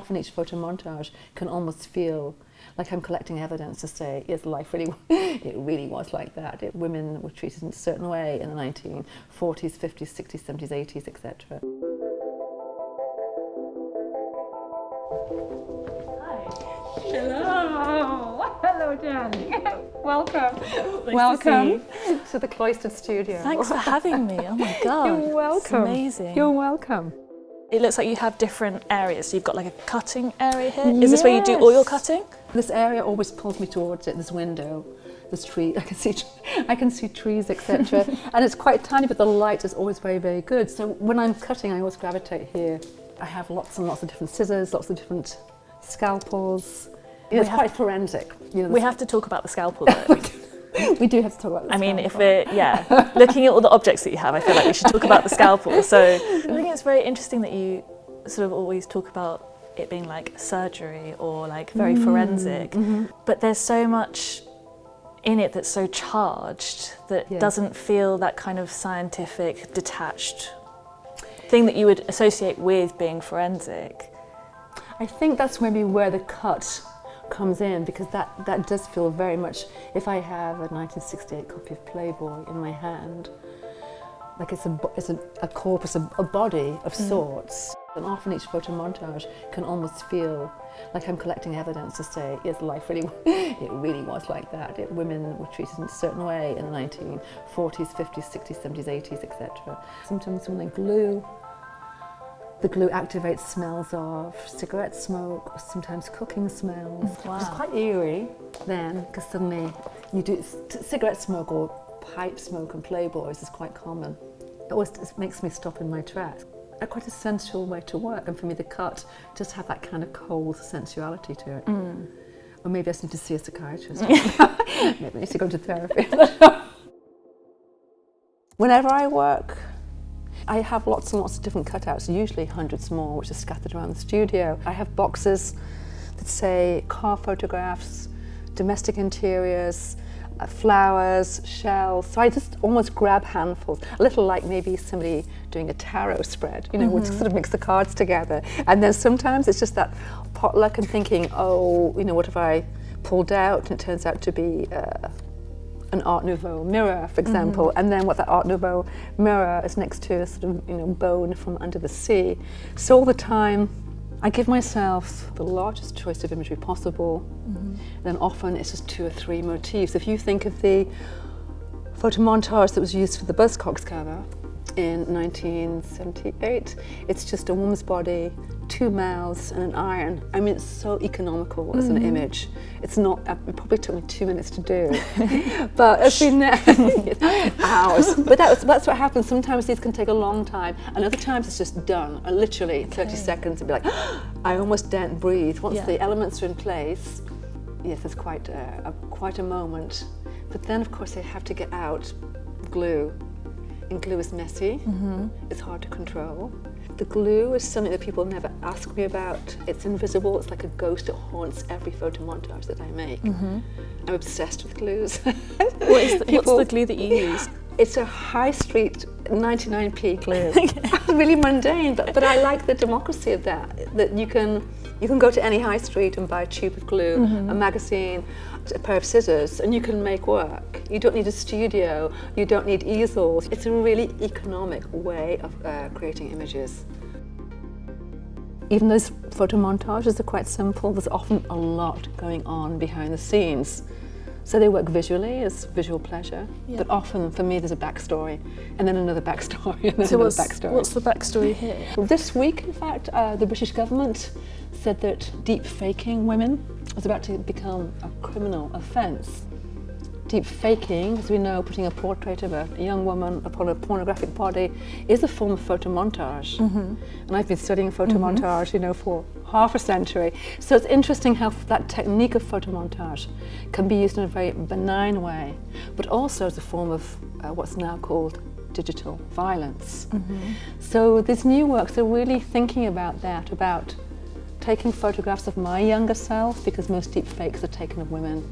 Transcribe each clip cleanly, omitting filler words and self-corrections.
often each photomontage can almost feel like I'm collecting evidence to say, yes, life really, it really was like that. Women were treated in a certain way in the 1940s, 50s, 60s, 70s, 80s, etc. Hello, darling. Welcome. Welcome to the cloistered studio. Thanks for having me. Oh my God. You're welcome. It's amazing. You're welcome. It looks like you have different areas. So you've got like a cutting area here. Is this where you do all your cutting? This area always pulls me towards it, this window, this tree. I can see trees, etc. And it's quite tiny, but the light is always very, very good. So when I'm cutting, I always gravitate here. I have lots and lots of different scissors, lots of different scalpels. It's quite forensic. You know, we have to talk about the scalpel though. We do have to talk about the scalpel. I mean, if looking at all the objects that you have, I feel like we should talk about the scalpel. So I think it's very interesting that you sort of always talk about it being like surgery or like very forensic, but there's so much in it that's so charged that doesn't feel that kind of scientific, detached thing that you would associate with being forensic. I think that's maybe where the cut comes in, because that does feel very much, if I have a 1968 copy of Playboy in my hand, like it's a corpus, a body of sorts. And often each photomontage can almost feel like I'm collecting evidence to say, yes, life really, it really was like that. Women were treated in a certain way in the 1940s, 50s, 60s, 70s, 80s, etc. Sometimes when they glue, the glue activates smells of cigarette smoke, or sometimes cooking smells. Wow. It's quite eerie then, because suddenly you do cigarette smoke or pipe smoke and Playboys is quite common. It always makes me stop in my tracks. Quite a sensual way to work, and for me the cut just have that kind of cold sensuality to it. Or maybe I just need to see a psychiatrist. Maybe I need to go to therapy. Whenever I work, I have lots and lots of different cutouts, usually hundreds more, which are scattered around the studio. I have boxes that say car photographs, domestic interiors, flowers, shells. So I just almost grab handfuls, a little like maybe somebody doing a tarot spread, you know, would sort of mix the cards together. And then sometimes it's just that potluck and thinking, oh, you know, what have I pulled out? And it turns out to be an Art Nouveau mirror, for example, and then what that Art Nouveau mirror is next to a sort of, you know, bone from under the sea. So all the time, I give myself the largest choice of imagery possible. Then often it's just 2 or 3 motifs. If you think of the photomontage that was used for the Buzzcocks cover in 1978, it's just a woman's body, 2 mouths and an iron. I mean, it's so economical as an image. It's not, it probably took me 2 minutes to do, but it's been hours. But that's what happens. Sometimes these can take a long time, and other times it's just done, literally 30 seconds, and be like, I almost daren't breathe. Once the elements are in place, yes, there's quite a moment. But then, of course, they have to get out glue. And glue is messy, it's hard to control. The glue is something that people never ask me about. It's invisible, it's like a ghost that haunts every photomontage that I make. I'm obsessed with glues. What's the glue that you use? It's a high street 99p glue. It's really mundane, but I like the democracy of that you can go to any high street and buy a tube of glue, a magazine, a pair of scissors, and you can make work. You don't need a studio, you don't need easels. It's a really economic way of creating images. Even those photomontages are quite simple, there's often a lot going on behind the scenes. So they work visually as visual pleasure, but often for me there's a backstory, and then another backstory, and then another backstory. What's the backstory here? This week, in fact, the British government said that deep faking women was about to become a criminal offence. Deep faking, as we know, putting a portrait of a young woman upon a pornographic body, is a form of photomontage. And I've been studying photomontage, you know, for half a century. So it's interesting how that technique of photomontage can be used in a very benign way, but also as a form of what's now called digital violence. So these new works are really thinking about that, about taking photographs of my younger self, because most deep fakes are taken of women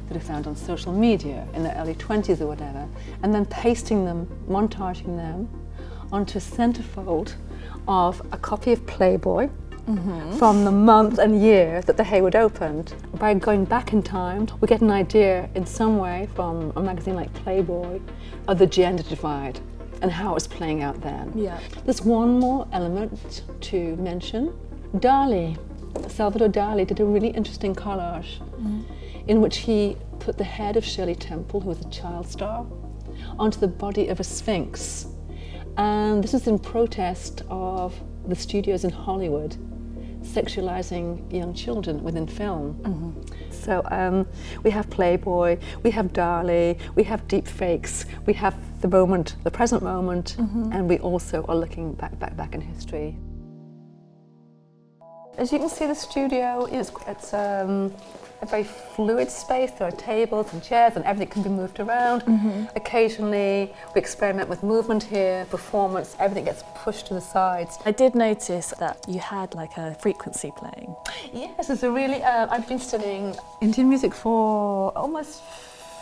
that are found on social media in their early 20s or whatever, and then pasting them, montaging them onto a centerfold of a copy of Playboy from the month and year that the Hayward opened. By going back in time, we get an idea in some way from a magazine like Playboy of the gender divide and how it was playing out then. Yeah. There's one more element to mention. Dali, Salvador Dali, did a really interesting collage in which he put the head of Shirley Temple, who was a child star, onto the body of a sphinx. And this was in protest of the studios in Hollywood sexualizing young children within film. So we have Playboy, we have Dali, we have deep fakes, we have the moment, the present moment, and we also are looking back in history. As you can see, the studio is a very fluid space. There are tables and chairs and everything can be moved around. Occasionally we experiment with movement here, performance, everything gets pushed to the sides. I did notice that you had like a frequency playing. Yes, it's a really, I've been studying Indian music for almost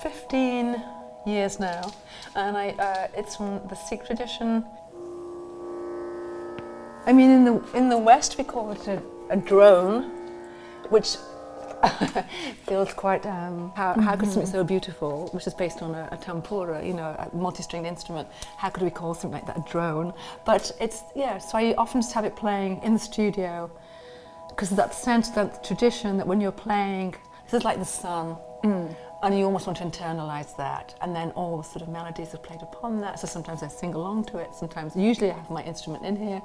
15 years now, and it's from the Sikh tradition. I mean, in the West we call it a drone, which feels quite, how could something so beautiful, which is based on a tanpura, you know, a multi-stringed instrument, how could we call something like that a drone? But it's, yeah, so I often just have it playing in the studio, because of that sense, that tradition that when you're playing, this is like the sun, and you almost want to internalize that, and then all the sort of melodies are played upon that, so sometimes I sing along to it, usually I have my instrument in here.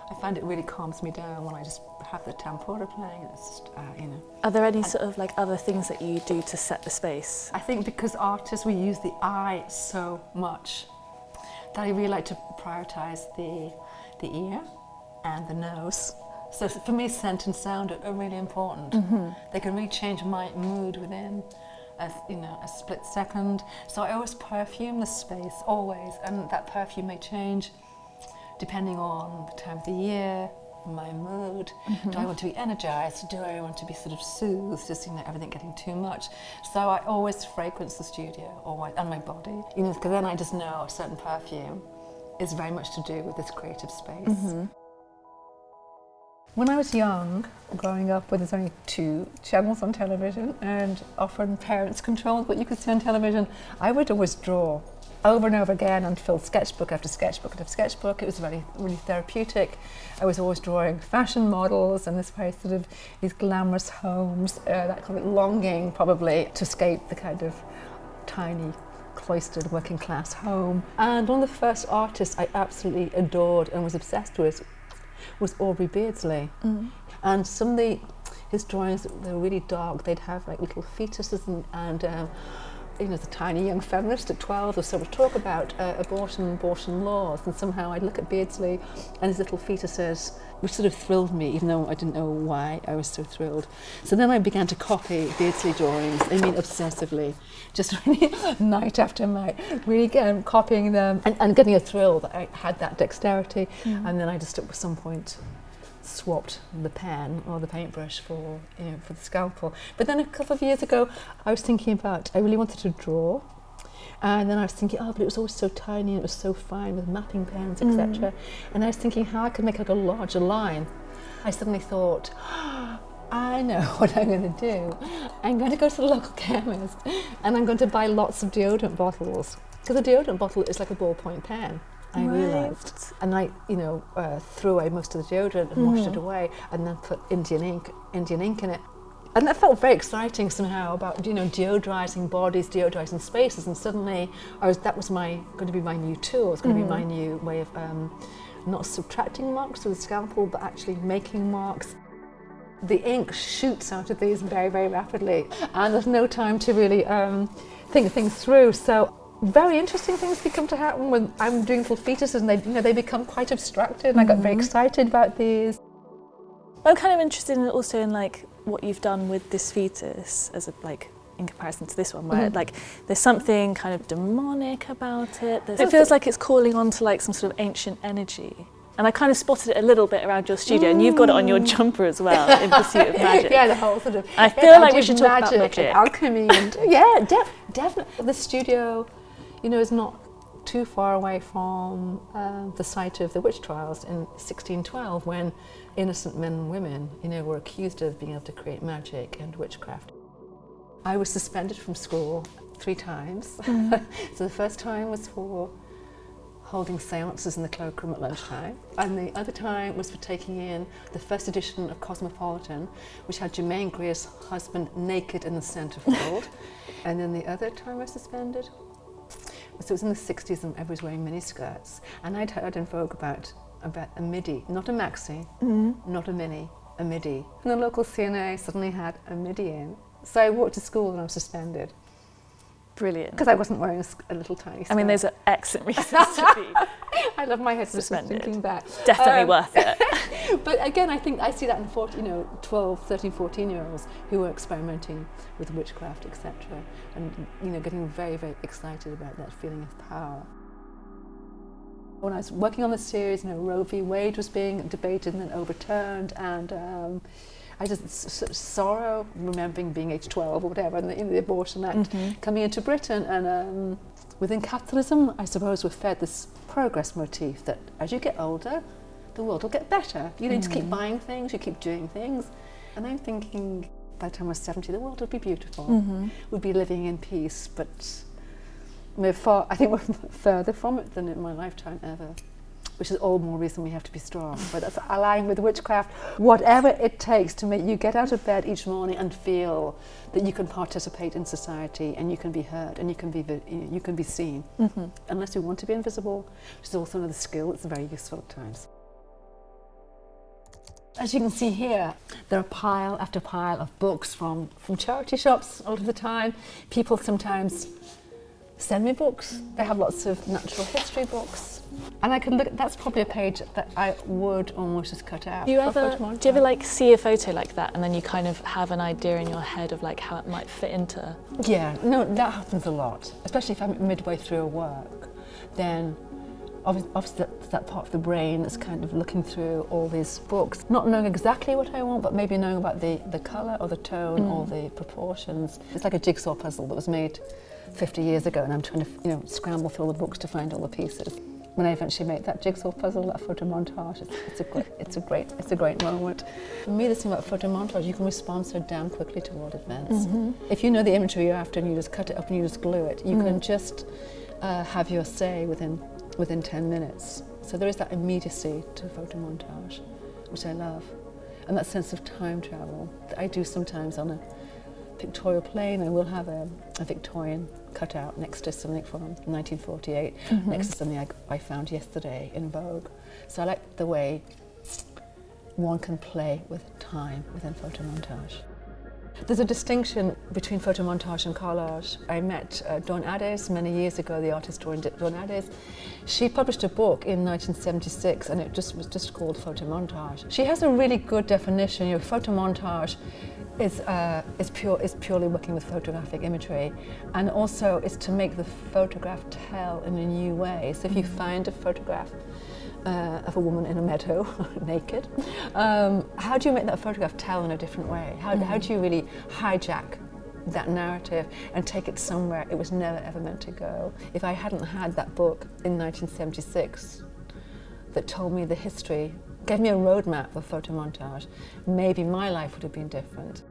I find it really calms me down when I just have the tanpura playing, and it's just, you know. Are there any sort of like other things that you do to set the space? I think because artists, we use the eye so much that I really like to prioritize the ear and the nose. So for me, scent and sound are really important. They can really change my mood within a split second. So I always perfume the space, always, and that perfume may change depending on the time of the year, my mood. Do I want to be energized? Do I want to be sort of soothed? Just, you know, everything getting too much. So I always fragrance the studio, always, and my body, you know, because then I just know a certain perfume is very much to do with this creative space. When I was young, growing up where there's only 2 channels on television and often parents controlled what you could see on television, I would always draw over and over again and fill sketchbook after sketchbook after sketchbook. It was really therapeutic. I was always drawing fashion models and this very sort of these glamorous homes, that kind of longing probably to escape the kind of tiny cloistered working class home. And one of the first artists I absolutely adored and was obsessed with was Aubrey Beardsley. And some of his drawings, they were really dark. They'd have like little fetuses and you know, as a tiny young feminist at 12 or so would talk about abortion laws, and somehow I'd look at Beardsley and his little fetuses, which sort of thrilled me, even though I didn't know why I was so thrilled. So then I began to copy Beardsley drawings, I mean obsessively, just really night after night, really copying them and getting a thrill that I had that dexterity, and then I just at some point swapped the pen or the paintbrush for the scalpel. But then a couple of years ago I was thinking about, I really wanted to draw, and then I was thinking, but it was always so tiny and it was so fine with mapping pens, etc. And I was thinking how I could make like a larger line. I suddenly thought, I know what I'm going to do. I'm going to go to the local chemist and I'm going to buy lots of deodorant bottles, because a deodorant bottle is like a ballpoint pen. I realised, and I, threw away most of the deodorant and washed it away, and then put Indian ink in it, and that felt very exciting somehow about deodorising bodies, deodorising spaces, and suddenly that was going to be my new tool. It's going to be my new way of not subtracting marks with a scalpel, but actually making marks. The ink shoots out of these very, very rapidly, and there's no time to really think things through. So. Very interesting things become to happen when I'm doing little fetuses, and they become quite abstracted, and I got very excited about these. I'm kind of interested also in like what you've done with this fetus as in comparison to this one, where there's something kind of demonic about it. It feels like it's calling on to like some sort of ancient energy. And I kind of spotted it a little bit around your studio, and you've got it on your jumper as well, in Pursuit of Magic. Yeah, the whole sort of. I feel like we should talk about magic. And alchemy, and definitely. The studio, is not too far away from the site of the witch trials in 1612, when innocent men and women, were accused of being able to create magic and witchcraft. I was suspended from school 3 times. So the first time was for holding seances in the cloakroom at lunchtime, and the other time was for taking in the first edition of Cosmopolitan, which had Germaine Greer's husband naked in the centerfold. And then the other time I was suspended, so it was in the 60s and everybody was wearing miniskirts, and I'd heard in Vogue about a midi, not a maxi, not a mini, a midi. And the local CNA suddenly had a midi in. So I walked to school and I was suspended. Brilliant. Because I wasn't wearing a little tiny skirt. I mean, those are excellent reasons to be I love my head suspended. Thinking back. Definitely worth it. But again, I think I see that in 12, 13, 14-year-olds who are experimenting with witchcraft, etc. And, getting very, very excited about that feeling of power. When I was working on the series, Roe v. Wade was being debated and then overturned, and I just sorrow remembering being age 12 or whatever, and the Abortion Act coming into Britain. And within capitalism, I suppose we're fed this progress motif that as you get older, the world will get better. You need to keep buying things, you keep doing things. And I'm thinking, by the time I was 70, the world would be beautiful. We'd be living in peace, but I think we're further from it than in my lifetime ever. Which is all more reason we have to be strong. But that's aligning with witchcraft, whatever it takes to make you get out of bed each morning and feel that you can participate in society and you can be heard and you can be seen. Unless you want to be invisible, which is also another skill that's very useful at times. As you can see here, there are pile after pile of books from charity shops all of the time. People sometimes send me books. They have lots of natural history books. And I can look, that's probably a page that I would almost just cut out. Do you ever like see a photo like that and then you kind of have an idea in your head of like how it might fit into? Yeah, no, that happens a lot. Especially if I'm midway through a work, then obviously that's that part of the brain that's kind of looking through all these books, not knowing exactly what I want, but maybe knowing about the colour or the tone or the proportions. It's like a jigsaw puzzle that was made 50 years ago, and I'm trying to scramble through all the books to find all the pieces. When I eventually make that jigsaw puzzle, that photomontage, it's a great moment. For me, the thing about photomontage, you can respond so damn quickly to world events. If you know the imagery you're after and you just cut it up and you just glue it, you can just have your say within 10 minutes. So there is that immediacy to photomontage, which I love, and that sense of time travel that I do sometimes on a pictorial plane. I will have a Victorian cutout next to something from 1948, next to something I found yesterday in Vogue. So I like the way one can play with time within photomontage. There's a distinction between photomontage and collage. I met Dawn Addes many years ago, the artist Dawn Addes. She published a book in 1976 and it was just called photomontage. She has a really good definition. Photomontage is purely working with photographic imagery, and also is to make the photograph tell in a new way. So if you find a photograph of a woman in a meadow, naked, how do you make that photograph tell in a different way? How do you really hijack that narrative and take it somewhere it was never ever meant to go? If I hadn't had that book in 1976 that told me the history, gave me a roadmap of photomontage, maybe my life would have been different.